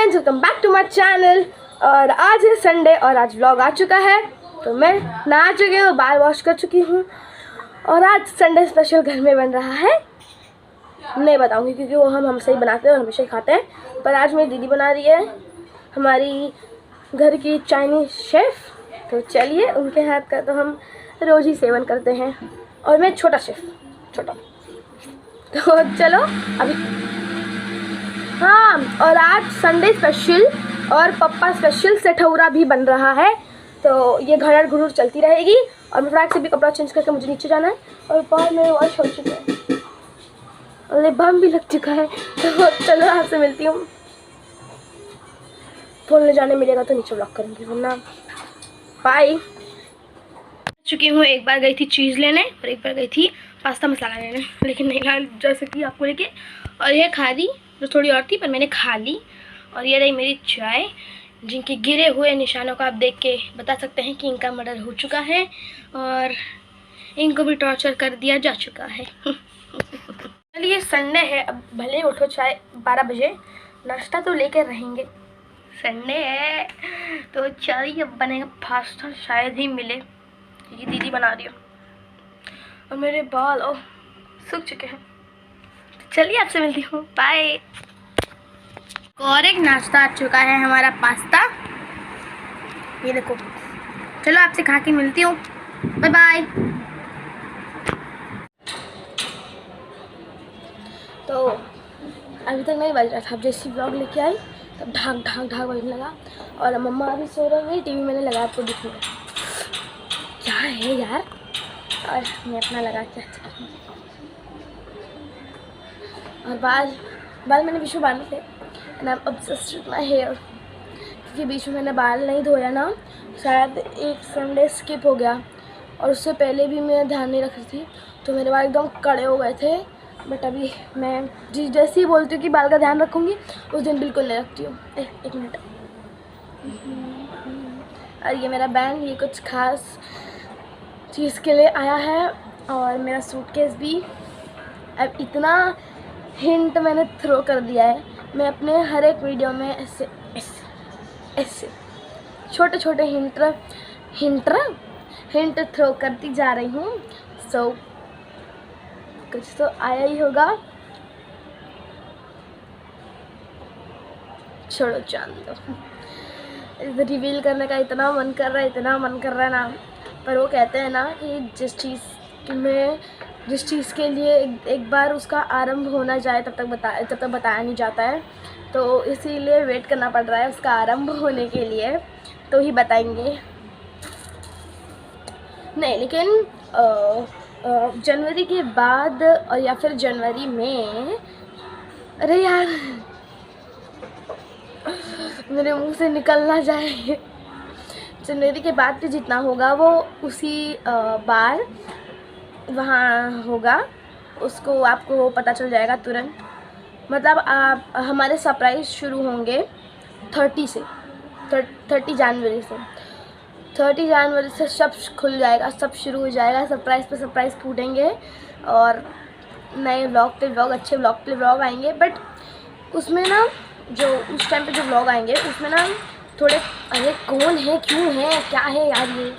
Friends, welcome back to my channel. और आज है संडे और आज व्लॉग आ चुका है। तो मैं नहा चुकी हूँ, बाल वॉश कर चुकी हूँ और आज संडे स्पेशल घर में बन रहा है। नहीं बताऊँगी क्योंकि वो हम हमसे ही बनाते हैं और हमेशा ही खाते हैं। पर आज मेरी दीदी बना रही है, हमारी घर की चाइनीज़ शेफ़। तो चलिए, उनके हाथ का तो हम रोज़ ही सेवन करते हैं। और मैं छोटा शेफ़, छोटा। तो चलो अभी। हाँ, और आज संडे स्पेशल और पप्पा स्पेशल सेठौरा भी बन रहा है। तो ये घड़र घुरूर चलती रहेगी। और मैं फ्रैक से भी कपड़ा चेंज करके मुझे नीचे जाना है। और बाल मेरे वॉश हो चुके हैं और लिप बाम भी लग चुका है। तो चलो आपसे मिलती हूँ। फोन ले जाने मिलेगा तो नीचे ब्लॉक करूँगी, वरना बाय। चुकी हूँ, एक बार गई थी चीज़ लेने और एक बार गई थी पास्ता मसाला लेने, लेकिन नहीं ला जा सकी आपको लेके। और ये खा ली जो थोड़ी और थी, पर मैंने खा ली। और ये रही मेरी चाय, जिनके गिरे हुए निशानों को आप देख के बता सकते हैं कि इनका मर्डर हो चुका है और इनको भी टॉर्चर कर दिया जा चुका है। चलिए, संडे है, अब भले उठो चाहे 12 बजे, नाश्ता तो लेकर रहेंगे। संडे है तो चलिए, अब बनेगा पास्ता, शायद ही मिले, ये दीदी बना रही हो। और मेरे बाल सूख चुके हैं। चलिए आपसे मिलती हूँ, बाय। और एक नाश्ता आ चुका है हमारा, पास्ता। ये देखो। चलो आपसे खा के मिलती हूँ, बाय बाय। तो अभी तक नहीं बज रहा था, अब जैसे ब्लॉग लेके आई तब ढाक ढाक ढाक बजने लगा। और मम्मा अभी सो रही है, टीवी मैंने लगाया आपको दिखने का क्या है यार। और मैं अपना लगा के और बाल मैंने बीच में बांधे थे and I am obsessed with my hair, क्योंकि बीच में मैंने बाल नहीं धोया ना, शायद एक संडे स्किप हो गया। और उससे पहले भी मैं ध्यान नहीं रख रही थी, तो मेरे बाल एकदम कड़े हो गए थे। बट अभी मैं जैसे ही बोलती हूँ कि बाल का ध्यान रखूँगी, उस दिन बिल्कुल नहीं रखती हूँ। एक मिनट। और ये मेरा बैंड, ये कुछ खास चीज़ के लिए आया है। और मेरा सूटकेस भी। अब इतना हिंट मैंने थ्रो कर दिया है, मैं अपने हर एक वीडियो में ऐसे ऐसे ऐसे छोटे छोटे हिंट थ्रो करती जा रही हूँ। सो कुछ तो आया ही होगा। छोड़ो, जान दो। रिवील करने का इतना मन कर रहा है ना, पर वो कहते हैं ना कि जिस चीज़ के लिए एक बार उसका आरंभ होना जाए तब तक बताया नहीं जाता है। तो इसीलिए वेट करना पड़ रहा है उसका आरंभ होने के लिए, तो ही बताएंगे। नहीं, लेकिन जनवरी के बाद और या फिर जनवरी में, अरे यार मेरे मुंह से निकल ना जाए। जनवरी के बाद भी जितना होगा वो उसी बार वहाँ होगा, उसको आपको पता चल जाएगा तुरंत। मतलब आप हमारे सरप्राइज़ शुरू होंगे 30 जनवरी से। 30 जनवरी से सब खुल जाएगा, सब शुरू हो जाएगा, सरप्राइज़ पे सरप्राइज़ फूटेंगे और नए व्लॉग पे व्लॉग, अच्छे व्लॉग पे व्लॉग आएंगे। बट उसमें ना, जो उस टाइम पे जो व्लॉग आएंगे उसमें ना थोड़े, अरे कौन है, क्यों है, क्या है यार, ये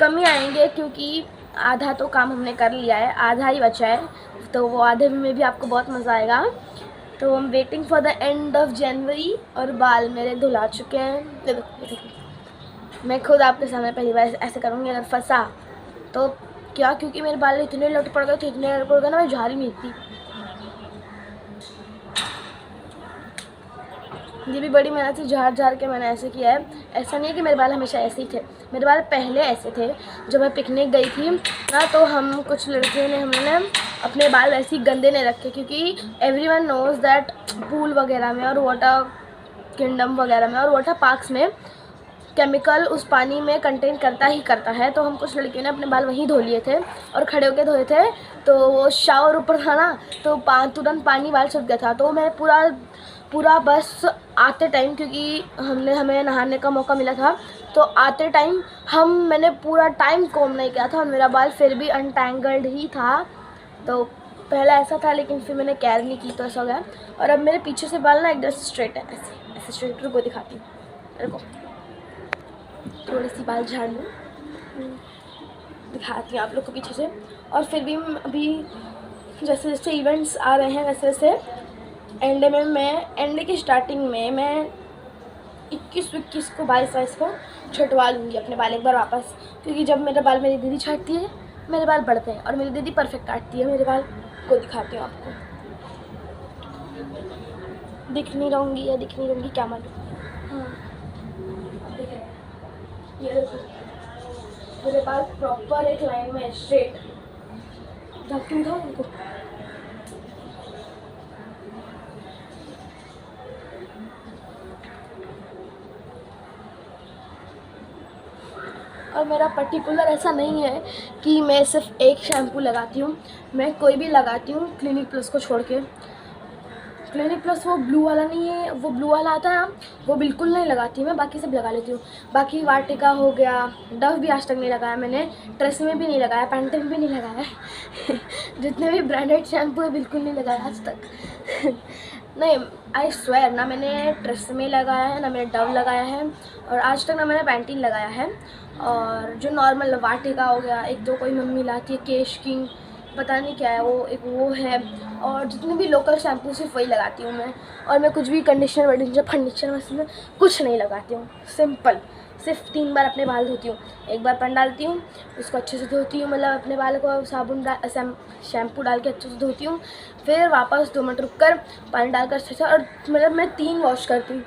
कमी आएंगे, क्योंकि आधा तो काम हमने कर लिया है, आधा ही बचा है। तो वो आधे में भी आपको बहुत मज़ा आएगा। तो हम waiting for the end of January. और बाल मेरे धुला चुके हैं, देखो। मैं खुद आपके सामने पहली बार ऐसे करूँगी, अगर फंसा तो क्या, क्योंकि मेरे बाल इतने लट पड़ गए ना, मैं झाड़ी नहीं थी। ये भी बड़ी मेहनत से झाड़ के मैंने ऐसे किया है। ऐसा नहीं है कि मेरे बाल हमेशा ऐसे ही थे, मेरे बाल पहले ऐसे थे। जब मैं पिकनिक गई थी ना, तो हम कुछ लड़कियों ने, हमने अपने बाल ऐसे ही गंदे नहीं रखे, क्योंकि एवरीवन नोज़ दैट पूल वगैरह में और वाटर किंगडम वगैरह में और वाटर पार्क्स में केमिकल उस पानी में कंटेन करता है। तो हम कुछ लड़कियों ने अपने बाल वहीं धो लिए थे और खड़े होकर धोए थे। तो वो शावर ऊपर था ना, तो तुरंत पानी बाल छूट गया था। तो मैं पूरा बस आते टाइम, क्योंकि हमें नहाने का मौका मिला था, तो आते टाइम मैंने पूरा टाइम कॉम्ब नहीं किया था और मेरा बाल फिर भी अनटैंगल्ड ही था। तो पहले ऐसा था लेकिन फिर मैंने केयर नहीं की तो ऐसा हो गया। और अब मेरे पीछे से बाल ना एकदम स्ट्रेट है, ऐसे ऐसे स्ट्रेट। रुको दिखाती हूँ, रुको थोड़ी सी बाल झाड़ लूँ, दिखाती हूँ आप लोग को पीछे से। और फिर भी अभी जैसे जैसे इवेंट्स आ रहे हैं वैसे वैसे एंड की स्टार्टिंग में मैं 21 को 22 को छुटवा लूँगी अपने बाल एक बार वापस, क्योंकि जब मेरे बाल मेरी दीदी छाटती है मेरे बाल बढ़ते हैं और मेरी दीदी परफेक्ट काटती है मेरे बाल। को दिखाती हूँ आपको, दिख नहीं रहूँगी या दिख नहीं रहूँगी क्या मालूम। हाँ ये देखो मेरे बाल प्रॉपर एक लाइन में स्ट्रेट। जाती हूँ उनको, और मेरा पर्टिकुलर ऐसा नहीं है कि मैं सिर्फ एक शैम्पू लगाती हूँ, मैं कोई भी लगाती हूँ क्लिनिक प्लस को छोड़ के। क्लिनिक प्लस वो ब्लू वाला नहीं है, वो ब्लू वाला आता है वो बिल्कुल नहीं लगाती मैं, बाकी सब लगा लेती हूँ। बाकी वाटिका हो गया, डव भी आज तक नहीं लगाया मैंने, ट्रेसेमे भी नहीं लगाया, पैंटेन भी नहीं लगाया जितने भी ब्रांडेड शैम्पू है बिल्कुल नहीं लगाया आज तक नहीं आई स्वेयर, ना मैंने ट्रेसेमे लगाया है ना मैंने डव लगाया है, और आज तक ना मैंने पैंटीन लगाया है। और जो नॉर्मल वाटिका हो गया, एक तो कोई मम्मी लाती है केश किंग, पता नहीं क्या है वो, एक वो है। और जितने भी लोकल शैम्पू सिर्फ वही लगाती हूँ मैं। और मैं कुछ भी कंडीशनर वंडीशनर फर्नीचर में कुछ नहीं लगाती हूँ, सिंपल सिर्फ 3 बार अपने बाल धोती हूँ। एक बार पानी डालती हूँ, उसको अच्छे से धोती हूँ, मतलब अपने बाल को साबुन शैम्पू डाल के अच्छे से धोती हूँ, फिर वापस 2 मिनट रुक कर पानी डालकर अच्छे से, और मतलब मैं 3 वॉश करती हूँ,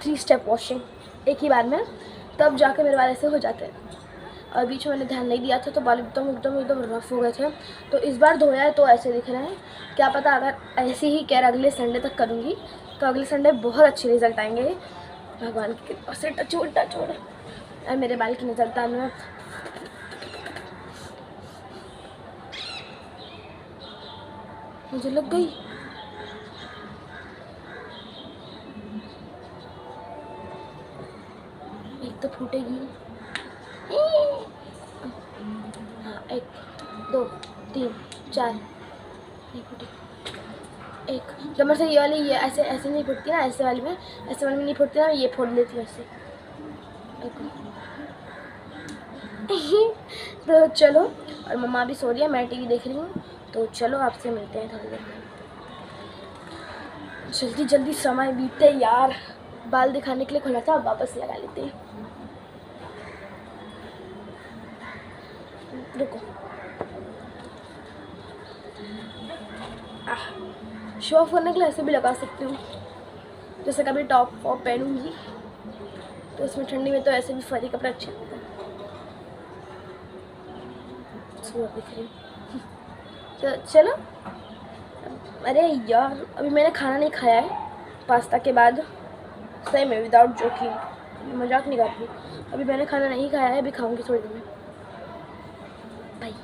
3 स्टेप वॉशिंग एक ही बार में, तब जाके मेरे बाल ऐसे हो जाते हैं। और बीच में मैंने ध्यान नहीं दिया था तो बाल एकदम रफ़ हो गए थे, तो इस बार धोया है तो ऐसे दिख रहे हैं। क्या पता अगर ऐसे ही केयर अगले संडे तक करूँगी तो अगले संडे बहुत अच्छे रिजल्ट आएंगे, भगवान की कृपा से। टचवुड और मेरे बाल की नज़र में मुझे लग गई। एक तो फूटेगी, हाँ 1 2 3 4 नहीं फूटी। एक जब मेरे से ये वाली ये ऐसे ऐसे नहीं फूटती ना, ऐसे वाली में नहीं फूटती ना, ये फोड़ लेती हूँ ऐसे। तो चलो, और मम्मा भी सो रही है, मैं टीवी देख रही हूँ, तो चलो आपसे मिलते हैं थोड़ी देर में। जल्दी जल्दी समय बीतते यार, बाल दिखाने के लिए खुला था, वापस लगा लेते हैं। रुको, शो ऑफ करने के लिए ऐसे भी लगा सकती हूँ, जैसे कभी टॉप वॉप पहनूंगी तो उसमें ठंडी में तो ऐसे भी फरी कपड़े अच्छे लगते हैं। दिख रही तो चलो। अरे यार अभी मैंने खाना नहीं खाया है पास्ता के बाद, सही में विदाउट जोकिंग, मजाक नहीं करती, अभी मैंने खाना नहीं खाया है, अभी खाऊंगी थोड़ी देर में। भाई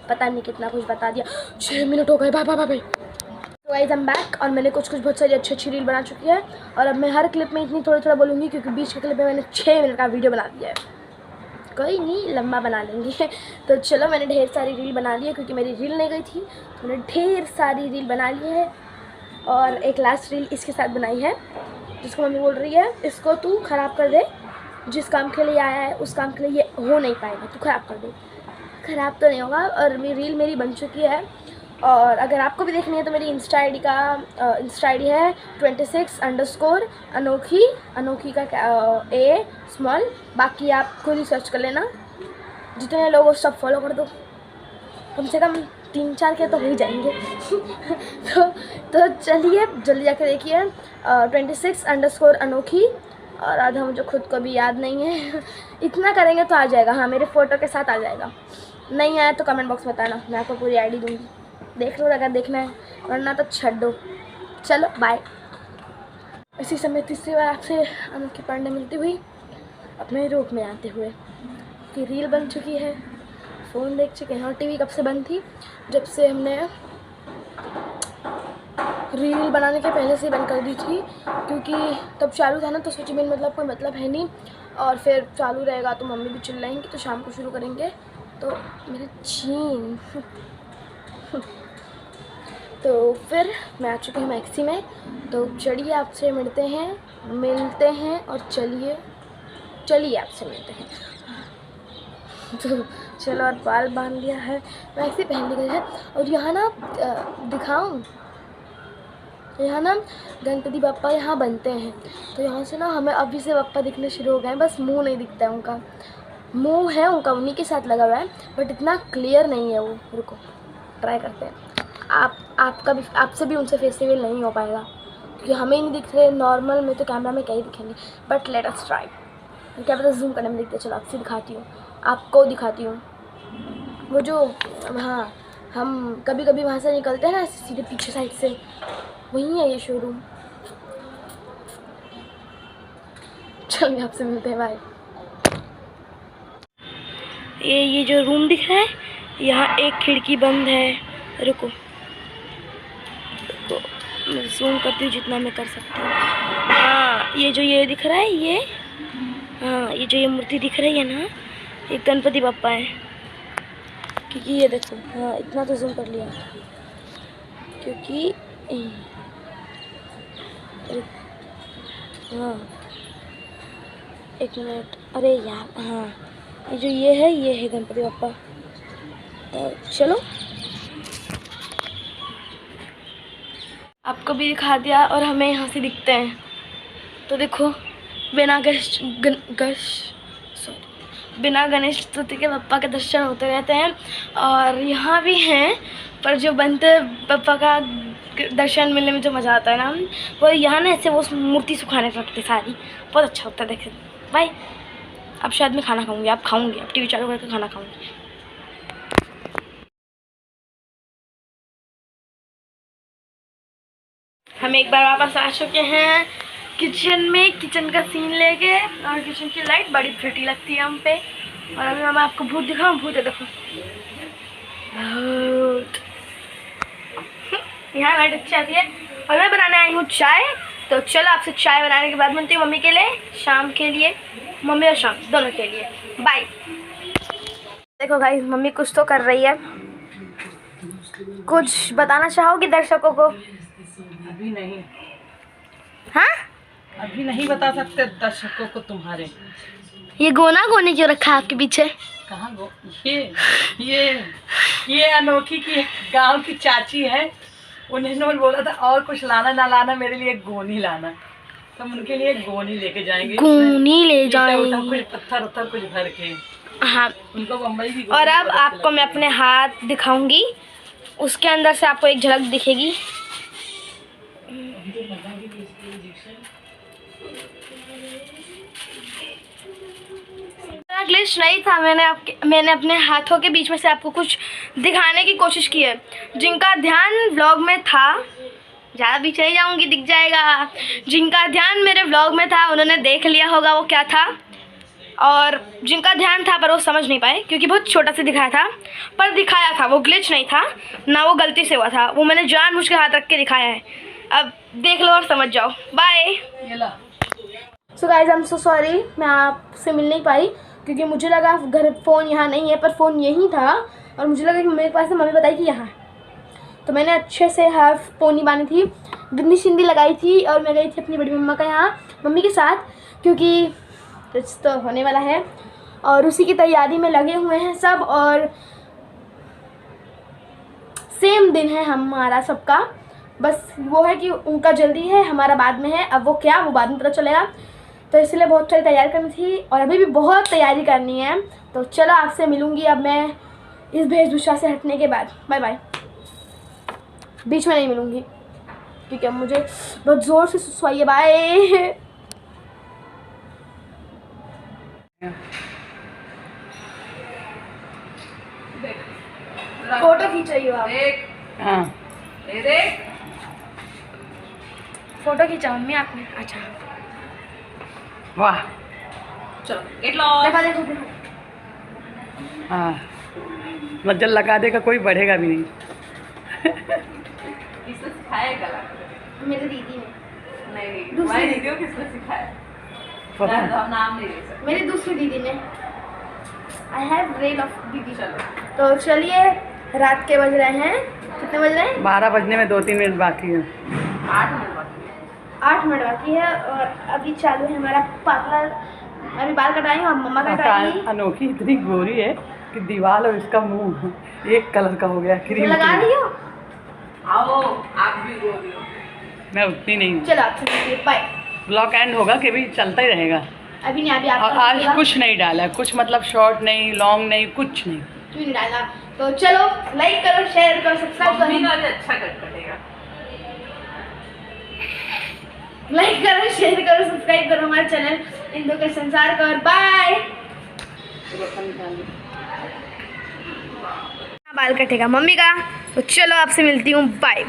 पता नहीं कितना कुछ बता दिया, 6 मिनट हो गए। Bye bye bye. तो गाइस आई एम बैक, और मैंने कुछ बहुत सारी अच्छी रील बना चुकी है, और अब मैं हर क्लिप में इतनी थोड़ा बोलूँगी क्योंकि बीच के क्लिप में मैंने 6 मिनट का वीडियो बना दिया है, कोई नहीं लंबा बना लेंगे। तो चलो, मैंने ढेर सारी रील बना ली है क्योंकि मेरी रील नहीं गई थी, तो मैंने ढेर सारी रील बना ली है। और एक लास्ट रील इसके साथ बनाई है, जिसको मम्मी बोल रही है इसको तू ख़राब कर दे, जिस काम के लिए आया है उस काम के लिए ये हो नहीं पाएगा, तू ख़राब कर दे। ख़राब तो नहीं होगा, और रील मेरी बन चुकी है। और अगर आपको भी देखनी है तो मेरी इंस्टा आई डी है 26_अनोखी का A स्मॉल, बाकी आप खुद ही सर्च कर लेना, जितने लोग सब फॉलो कर दो, कम से कम 3-4 के तो हो ही जाएंगे। तो चलिए जल्दी जाके देखिए 26_अनोखी, और आधा मुझे खुद को भी याद नहीं है। इतना करेंगे तो आ जाएगा, हाँ मेरे फ़ोटो के साथ आ जाएगा, नहीं आया तो कमेंट बॉक्स में बताना, मैं आपको पूरी आईडी दूँगी, देख लो अगर देखना है, वरना तो छੱड दो। चलो बाय। इसी समय तीसरी बार आपसे अनोखी पांडे मिलती हुई, अपने रूप में आते हुए, कि रील बन चुकी है, फ़ोन देख चुके हैं, और टीवी कब से बंद थी, जब से हमने रील बनाने के पहले से बंद कर दी थी, क्योंकि तब चालू था ना, तो सोची मेन मतलब कोई मतलब है नहीं, और फिर चालू रहेगा तो मम्मी भी चिल्लाएंगी, तो शाम को शुरू करेंगे। तो मेरे छीन तो फिर मैं आ चुकी हूँ मैक्सी में। तो चलिए आपसे मिलते हैं और चलिए आपसे मिलते हैं। तो चलो, और बाल बांध लिया है, मैक्सी पहन ली है। और यहाँ ना दिखाऊँ, यहाँ ना गणपति बप्पा यहाँ बनते हैं। तो यहाँ से ना हमें अभी से बप्पा दिखने शुरू हो गए हैं, बस मुंह नहीं दिखता है उनका। मुंह है उनका उन्हीं के साथ लगा हुआ है, बट इतना क्लियर नहीं है वो। रुको ट्राई करते हैं। आपसे भी उनसे फेस रिवील नहीं हो पाएगा, क्योंकि हमें ही नहीं दिख रहे नॉर्मल में, तो कैमरा में क्या ही दिखेंगे। But let us try. क्या पता जूम करने में दिखते। चलो आपसे दिखाती हूँ, आपको दिखाती हूँ। वो जो हाँ, हम कभी कभी वहाँ से निकलते हैं ना सीधे पीछे साइड से, वहीं है ये शोरूम। चलिए आपसे मिलते हैं, बाय। ये जो रूम दिख रहा है, यहाँ एक खिड़की बंद है। रुको तो मैं जूम करती हूँ जितना मैं कर सकती हूँ। हाँ, ये जो ये दिख रहा है, ये हाँ, ये जो ये मूर्ति दिख रही है ना, ये गणपति बप्पा है। क्योंकि ये देखो, हाँ इतना तो जूम कर लिया, क्योंकि हाँ एक मिनट, अरे यार, हाँ ये जो ये है गणपति बप्पा। चलो आपको भी दिखा दिया, और हमें यहाँ से दिखते हैं। तो देखो, बिना गणेश चतुर्थी के बप्पा के दर्शन होते रहते हैं। और यहाँ भी हैं, पर जो बनते बप्पा का दर्शन मिलने में जो मज़ा आता है ना, वो यहाँ ना ऐसे वो मूर्ति सुखाने रखते सारी, बहुत अच्छा होता है। देखे भाई, अब शायद मैं खाना खाऊंगी, आप खाऊंगी, अब टीवी चालू करके खाना खाऊंगी। हम एक बार वापस आ चुके हैं किचन में, किचन का सीन लेके। और किचन की लाइट बड़ी प्रिटी लगती है हम पे। और अभी मैं आपको भूत दिखाऊं, भूत है देखो, भूत। यहाँ लाइट अच्छी आती है। और मैं बनाने आई हूँ चाय। तो चलो आपसे चाय बनाने के बाद मिलती हूँ मम्मी के लिए, शाम के लिए, मम्मी और शाम दोनों के लिए। बाय। देखो गाइस, मम्मी कुछ तो कर रही है। कुछ बताना चाहोगी दर्शकों को? अभी नहीं। हाँ, अभी नहीं बता सकते दर्शकों को तुम्हारे। ये गोना गोनी क्यों रखा है आपके पीछे? कहाँ गो? ये अनोखी की गांव की चाची है, उन्होंने बोला था और कुछ लाना ना लाना, मेरे लिए गोनी लाना। तो हम उनके लिए गोनी लेके जाएंगे। गोनी ले जाएंगे, कुछ पत्थर उत्थर कुछ भर के। हाँ, उनको बम्बई की। और अब आपको मैं अपने हाथ दिखाऊंगी, उसके अंदर से आपको एक झलक दिखेगी। ग्लिच नहीं था, मैंने अपने हाथों के बीच में से आपको कुछ दिखाने की कोशिश की है। जिनका ध्यान व्लॉग में था, ज़्यादा पीछे नहीं जाऊंगी, दिख जाएगा। जिनका ध्यान मेरे व्लॉग में था उन्होंने देख लिया होगा वो क्या था। और जिनका ध्यान था पर वो समझ नहीं पाए, क्योंकि बहुत छोटा से दिखाया था, पर दिखाया था। वो ग्लिच नहीं था ना, वो गलती से हुआ था, वो मैंने जानबूझ के हाथ रख के दिखाया है। अब देख लो और समझ जाओ। Bye. So guys, I am so sorry, मैं आपसे मिल नहीं पाई, क्योंकि मुझे लगा घर फ़ोन यहाँ नहीं है, पर फ़ोन यहीं था। और मुझे लगा कि मेरे पास, मम्मी बताई कि यहाँ, तो मैंने अच्छे से हाफ पोनी बांधी थी, बिंदी शिंदी लगाई थी। और मैं गई थी अपनी बड़ी मम्मा का यहाँ, मम्मी के साथ, क्योंकि कुछ तो होने वाला है और उसी की तैयारी में लगे हुए हैं सब। और सेम दिन है हमारा सबका, बस वो है कि उनका जल्दी है, हमारा बाद में है। अब वो क्या, वो बाद में पता चलेगा। तो इसलिए बहुत सारी तैयारी करनी थी, और अभी भी बहुत तैयारी करनी है। तो चलो आपसे मिलूँगी अब मैं इस वेशभूषा से हटने के बाद। Bye bye. बीच में नहीं मिलूँगी, क्योंकि अब मुझे बहुत ज़ोर से सुसवाइए। बाय। फोटो खींच रही हो आप? हाँ, फोटो खींचा मम्मी आपने? अच्छा, वाह, चलो देखो देखो देखो। हाँ, मज्जल लगा देगा, कोई बढ़ेगा भी नहीं। किसने सिखाया? मेरी दीदी ने। नहीं, दूसरी दीदी को किसने सिखाया? पता है, नाम नहीं ले सकते। मेरी दूसरी दीदी ने। आई हैव रेल ऑफ दीदी। चलो तो चलिए, रात के बज रहे हैं, कितने बज रहे हैं? 12 बजने में 2-3 मिनट बाकी है। 8 मिनट बाकी है और अभी चालू है हमारा पार्लर। अभी बाल कटाई हूँ, मम्मा कटाएंगी। अनोखी इतनी गोरी है कि दीवार और इसका मुंह एक कलर का हो गया, क्रीम लगा रही हो? आओ आप भी गोरी हो। मैं उतनी नहीं हूँ। चलो आपसे मिलते हैं, बाय। ब्लॉग एंड होगा कि भी चलता ही रहेगा। अभी नहीं, अभी और आज आपका कुछ नहीं डाला है, कुछ मतलब शॉर्ट नहीं, लॉन्ग नहीं, कुछ नहीं। क्यों नहीं डाला? तो चलो लाइक करो, शेयर करो, सब्सक्राइब करो। अच्छा कटेगा। लाइक करो, शेयर करो, सब्सक्राइब करो हमारे चैनल इंदु के संसार का। और बाय। बाल कटेगा मम्मी का, तो चलो आपसे मिलती हूँ, बाय।